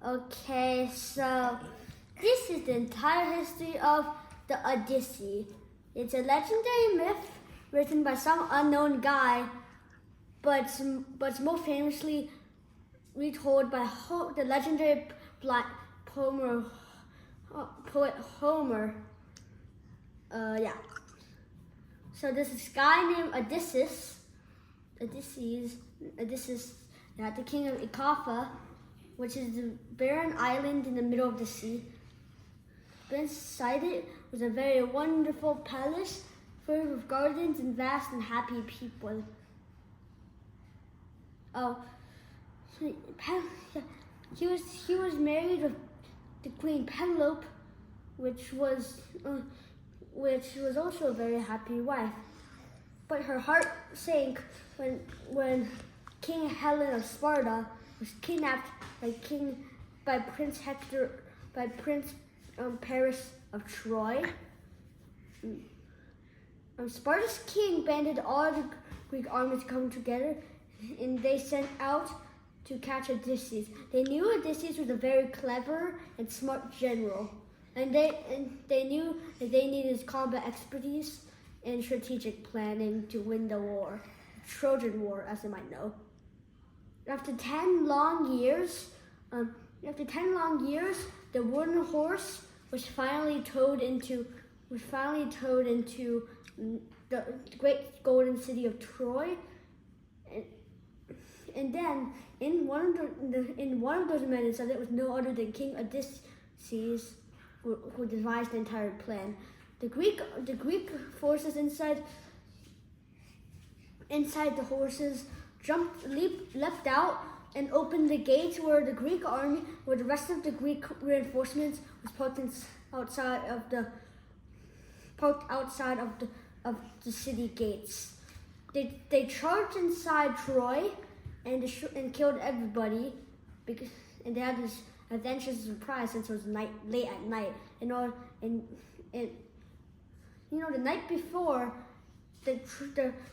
Okay, so this is the entire history of the Odyssey. It's a legendary myth written by some unknown guy, but most famously retold by the legendary poet Homer. Yeah. So there's this guy named Odysseus, the king of Icapha, which is the barren island in the middle of the sea. Beside it was a very wonderful palace filled with gardens and vast and happy people. He was married with the Queen Penelope, which was also a very happy wife. But her heart sank when King Helen of Sparta was kidnapped by Prince Paris of Troy. Sparta's king banded all the Greek armies to come together, and they sent out to catch Odysseus. They knew Odysseus was a very clever and smart general, and they knew that they needed his combat expertise and strategic planning to win the war, the Trojan War, as you might know. After 10 long years, the wooden horse was finally towed into the great golden city of Troy, and then in one of those minutes, it was no other than King Odysseus who devised the entire plan. The Greek forces inside the horses leapt out and opened the gates where the Greek army, where the rest of the Greek reinforcements was parked outside of the city gates. They charged inside Troy and killed everybody and they had this adventurous surprise since it was late at night. The night before, the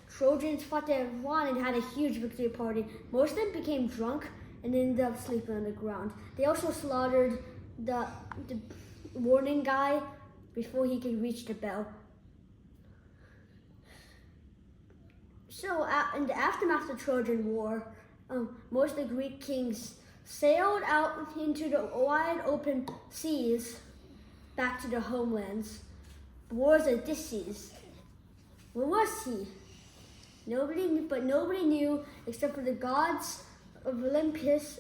Trojans fought their won and had a huge victory party. Most of them became drunk and ended up sleeping on the ground. They also slaughtered the warning guy before he could reach the bell. So in the aftermath of the Trojan War, most of the Greek kings sailed out into the wide open seas back to their homelands. Where was Odysseus? Where was he? Nobody knew except for the gods of Olympus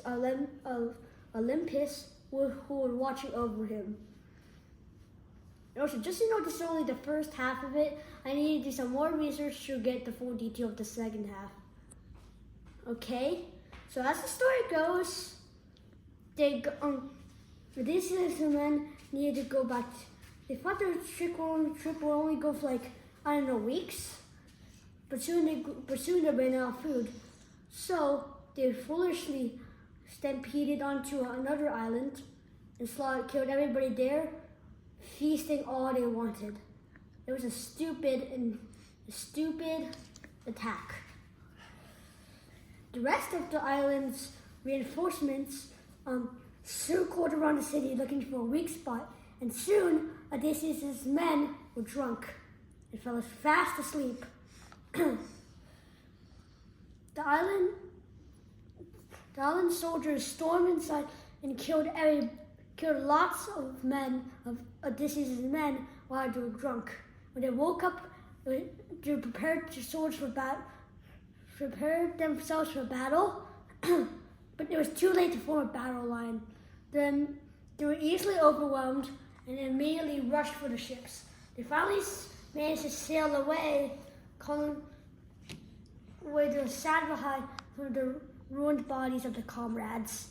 who were watching over him. And also, just to know this is only the first half of it, I need to do some more research to get the full detail of the second half. Okay, so as the story goes, Odysseus and men needed to go back. They thought their trip would only go for weeks, but soon they ran out of food. So they foolishly stampeded onto another island and killed everybody there, feasting all they wanted. It was a stupid attack. The rest of the island's reinforcements circled around the city looking for a weak spot, and soon Odysseus' men were drunk and fell fast asleep. The island soldiers stormed inside and killed lots of Odysseus' men while they were drunk. When they woke up, they prepared themselves for battle, but it was too late to form a battle line. Then they were easily overwhelmed and immediately rushed for the ships. They finally managed to sail away, where they were sad behind from the ruined bodies of the comrades.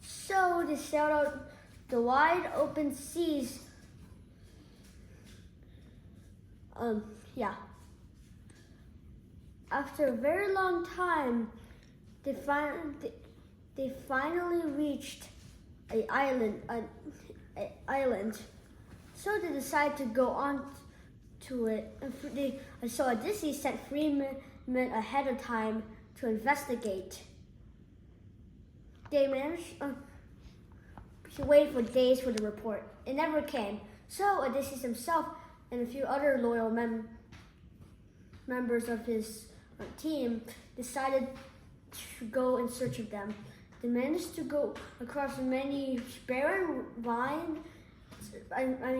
So they sailed out the wide open seas. After a very long time, they finally reached an island. So they decided to go on to it. So Odysseus sent 3 men ahead of time to investigate. They managed to wait for days for the report. It never came. So Odysseus himself and a few other loyal members of his team decided to go in search of them. They managed to go across many barren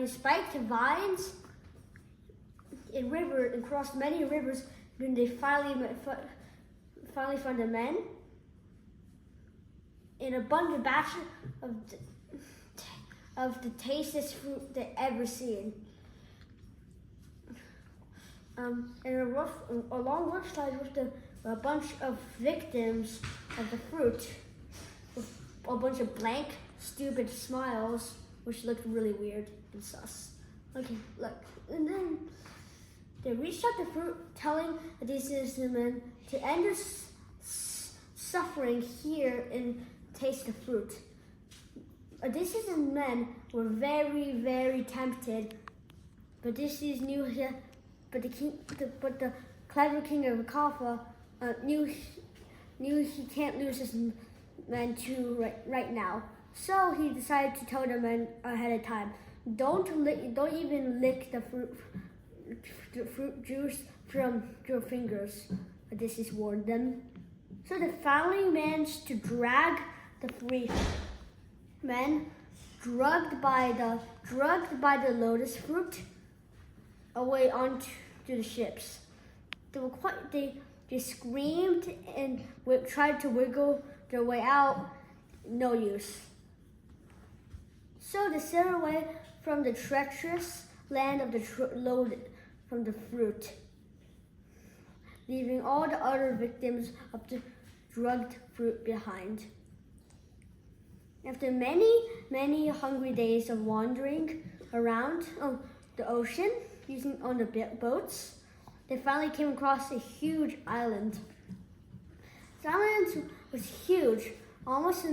spiked vines and crossed many rivers. Then they finally found the men in abundant batch of the tastiest fruit they ever seen. And a long roadside with a bunch of victims of the fruit, with a bunch of blank, stupid smiles, which looked really weird and sus. Okay, look, and then they reached out the fruit, telling Odysseus and the men to end their suffering here and taste the fruit. Odysseus and the men were very, very tempted, but Odysseus knew but the clever king of Kaffa knew he can't lose his men too right now. So he decided to tell the men ahead of time, don't even lick the fruit juice from your fingers. Odysseus warned them. So they finally managed to drag the three men, drugged by the lotus fruit, away onto the ships. They screamed and tried to wiggle their way out. No use. So they sailed away from the treacherous land of the from the fruit, leaving all the other victims of the drugged fruit behind. After many hungry days of wandering around the ocean using on the boats, they finally came across a huge island. The island was huge, almost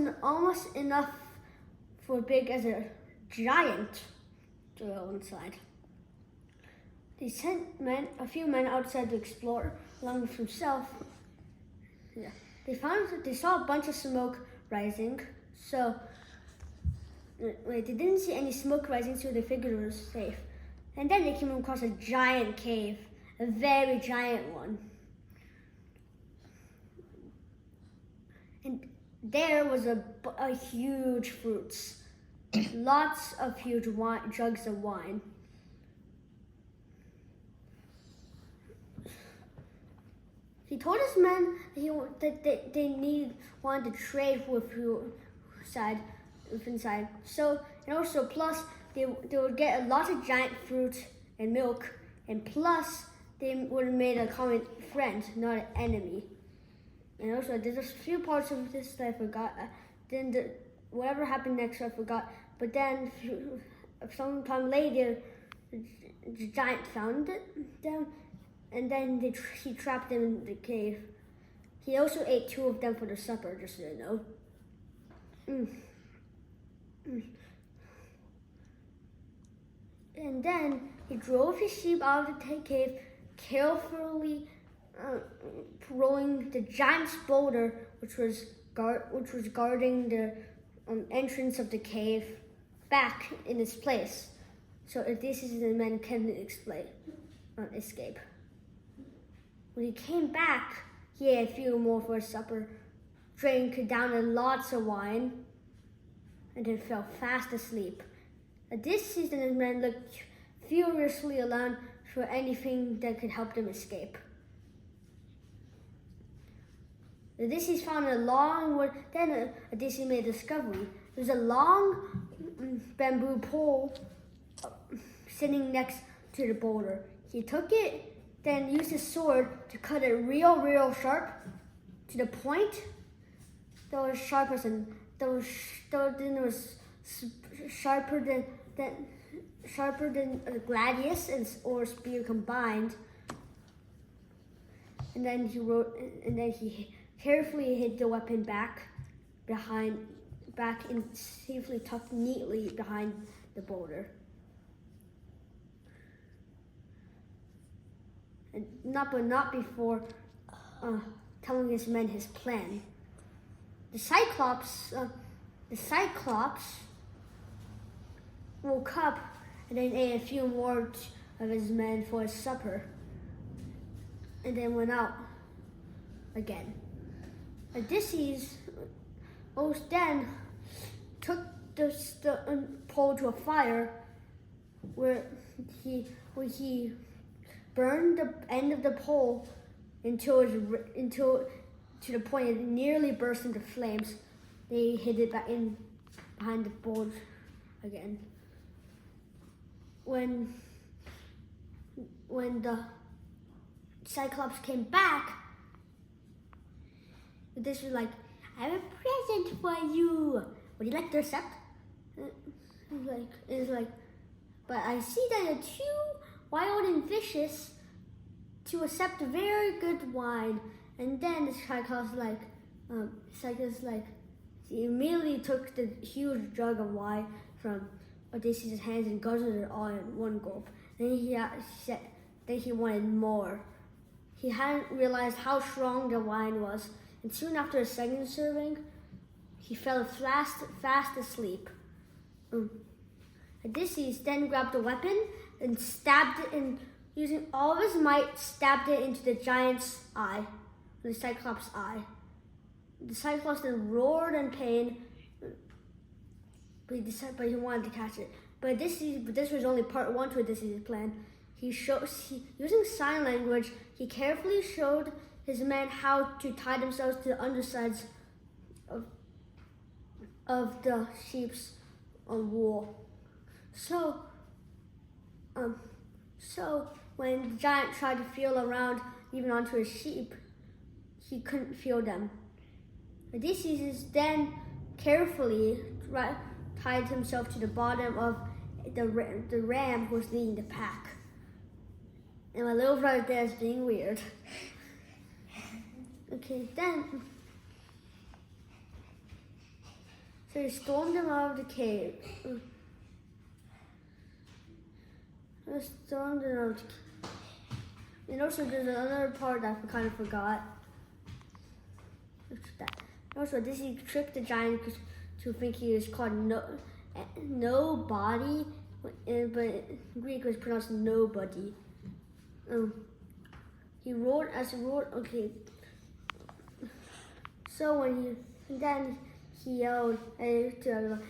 enough for big as a giant to go inside. They sent a few men outside to explore, along with himself. Yeah. They saw a bunch of smoke rising. So, they didn't see any smoke rising, so they figured it was safe. And then they came across a giant cave, a very giant one. And there was a huge fruits, lots of huge jugs of wine. He told his men that they wanted to trade with inside. So, and also plus they would get a lot of giant fruit and milk, and plus they would have made a common friend, not an enemy. And also there's a few parts of this that I forgot. Whatever happened next I forgot. But then sometime later, the giant found them. And then he trapped them in the cave. He also ate 2 of them for the supper, just so you know. And then he drove his sheep out of the cave, carefully throwing the giant's boulder, which was guarding the entrance of the cave, back in its place. So Odysseus and the men can escape. When he came back, he had a few more for supper, drank down lots of wine, and then fell fast asleep. Odysseus and his men looked furiously around for anything that could help them escape. Odysseus found a long wood. Then Odysseus made a discovery. There was a long bamboo pole sitting next to the boulder. He took it, then used his sword to cut it real sharp, to the point that was sharper than a gladius or spear combined. And then he carefully hid the weapon back and safely tucked neatly behind the boulder. And not before telling his men his plan. The Cyclops woke up and then ate a few more of his men for his supper, and then went out again. Odysseus then took the pole to a fire where he burned the end of the pole until to the point it nearly burst into flames. They hid it back in behind the board again. When the Cyclops came back, this was like, I have a present for you. Would you like to accept? It's like, but I see that you're too wild and vicious to accept a very good wine. And then the Cyclops he immediately took the huge jug of wine from Odysseus' hands and guzzled it all in one gulp. Then he said that he wanted more. He hadn't realized how strong the wine was, and soon after a second serving, he fell fast asleep. Odysseus then grabbed a weapon and stabbed it, and using all of his might, stabbed it into the giant's eye, the Cyclops' eye. The Cyclops then roared in pain, but he wanted to catch it. But this was only part one to Odysseus' plan. Using sign language, he carefully showed his men how to tie themselves to the undersides of the sheep's wool. So when the giant tried to feel around, even onto his sheep, he couldn't feel them. Odysseus then carefully tied himself to the bottom of the ram who was leading the pack. And my little brother there is being weird. Okay, then. So he stormed them out of the cave. And also there's another part that I kind of forgot. Also, Odysseus tricked the giant to think he was called nobody, but in Greek it was pronounced nobody. He roared. Okay. So when he yelled to everyone,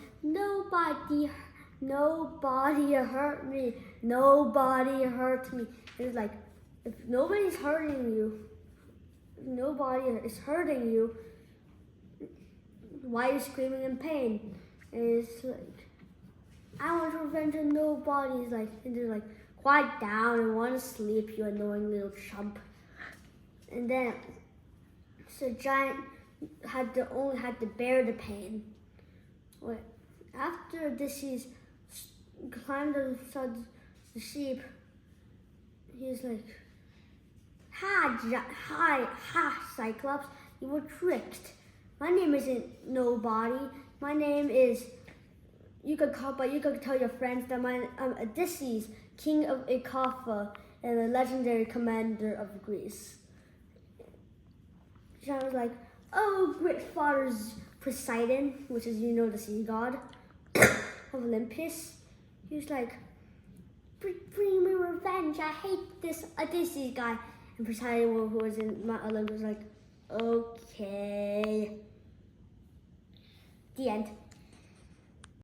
nobody hurt me. Nobody hurt me. It was like, if nobody's hurting you, if nobody is hurting you, why are you screaming in pain? And it's like, I want revenge on nobody. And they're like, quiet down, I want to sleep, you annoying little chump. And then, so Giant only had to bear the pain. After Odysseus climbed on the sheep, he was like, ha, Cyclops, you were tricked. My name isn't nobody. My name is, you could tell your friends that I'm Odysseus, king of Icapha and the legendary commander of Greece. John was like, oh, great father Poseidon, which is, the sea god of Olympus. He was like, bring me revenge. I hate this Odysseus guy. And Poseidon, who was in Mount Olympus, was like, okay. The end.